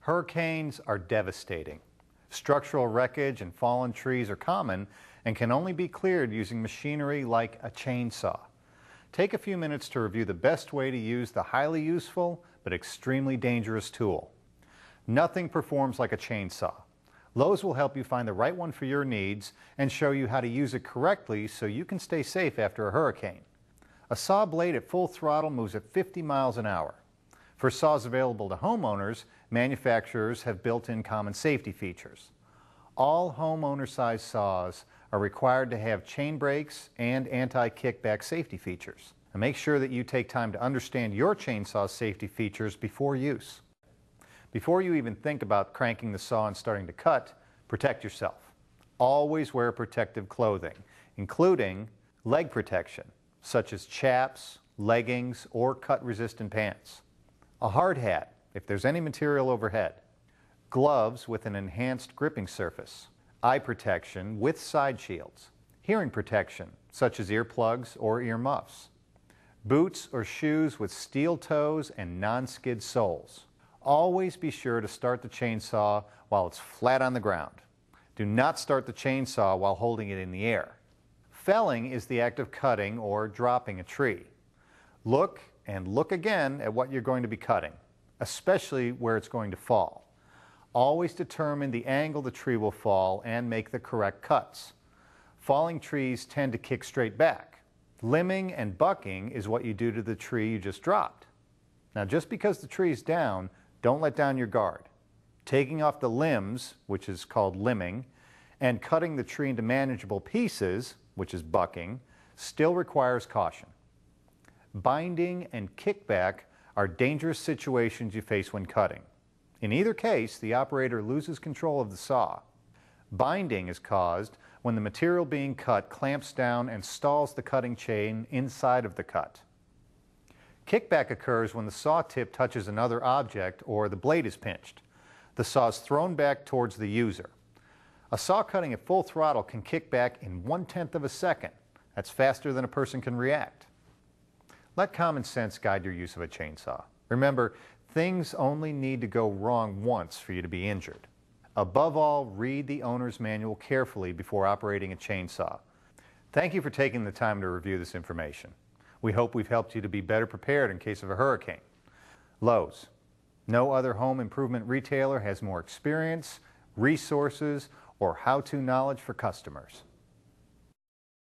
Hurricanes are devastating. Structural wreckage and fallen trees are common and can only be cleared using machinery like a chainsaw. Take a few minutes to review the best way to use the highly useful but extremely dangerous tool. Nothing performs like a chainsaw. Lowe's will help you find the right one for your needs and show you how to use it correctly so you can stay safe after a hurricane. A saw blade at full throttle moves at 50 miles an hour. For saws available to homeowners, manufacturers have built-in common safety features. All homeowner-sized saws are required to have chain brakes and anti-kickback safety features. And make sure that you take time to understand your chainsaw safety features before use. Before you even think about cranking the saw and starting to cut, protect yourself. Always wear protective clothing, including leg protection, such as chaps, leggings, or cut-resistant pants. A hard hat, if there's any material overhead. Gloves with an enhanced gripping surface. Eye protection with side shields. Hearing protection, such as earplugs or ear muffs. Boots or shoes with steel toes and non-skid soles. Always be sure to start the chainsaw while it's flat on the ground. Do not start the chainsaw while holding it in the air. Felling is the act of cutting or dropping a tree. Look and look again at what you're going to be cutting, especially where it's going to fall. Always determine the angle the tree will fall and make the correct cuts. Falling trees tend to kick straight back. Limbing and bucking is what you do to the tree you just dropped. Now, just because the tree is down, don't let down your guard. Taking off the limbs, which is called limbing, and cutting the tree into manageable pieces, which is bucking, still requires caution. Binding and kickback are dangerous situations you face when cutting. In either case, the operator loses control of the saw. Binding is caused when the material being cut clamps down and stalls the cutting chain inside of the cut. Kickback occurs when the saw tip touches another object or the blade is pinched. The saw is thrown back towards the user. A saw cutting at full throttle can kick back in 1/10 of a second. That's faster than a person can react. Let common sense guide your use of a chainsaw. Remember, things only need to go wrong once for you to be injured. Above all, read the owner's manual carefully before operating a chainsaw. Thank you for taking the time to review this information. We hope we've helped you to be better prepared in case of a hurricane. Lowe's. No other home improvement retailer has more experience, resources, or how-to knowledge for customers.